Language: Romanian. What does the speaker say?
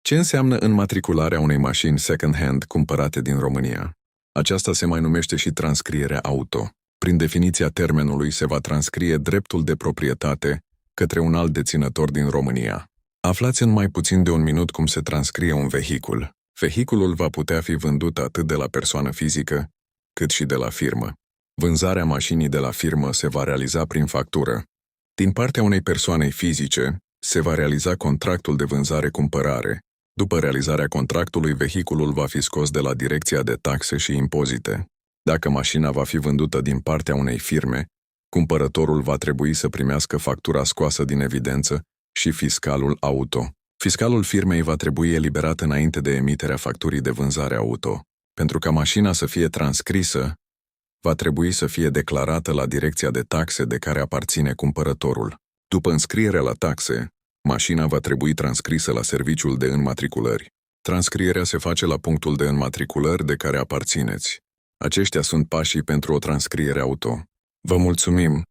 Ce înseamnă înmatricularea unei mașini second-hand cumpărate din România? Aceasta se mai numește și transcrierea auto. Prin definiția termenului se va transcrie dreptul de proprietate către un alt deținător din România. Aflați în mai puțin de un minut cum se transcrie un vehicul. Vehiculul va putea fi vândut atât de la persoană fizică, cât și de la firmă. Vânzarea mașinii de la firmă se va realiza prin factură. Din partea unei persoane fizice, se va realiza contractul de vânzare-cumpărare. După realizarea contractului, vehiculul va fi scos de la Direcția de Taxe și Impozite. Dacă mașina va fi vândută din partea unei firme, cumpărătorul va trebui să primească factura scoasă din evidență și fiscalul auto. Fiscalul firmei va trebui eliberat înainte de emiterea facturii de vânzare auto. Pentru ca mașina să fie transcrisă, va trebui să fie declarată la Direcția de Taxe de care aparține cumpărătorul. După înscrierea la taxe, mașina va trebui transcrisă la serviciul de înmatriculări. Transcrierea se face la punctul de înmatriculări de care aparțineți. Aceștia sunt pașii pentru o transcriere auto. Vă mulțumim!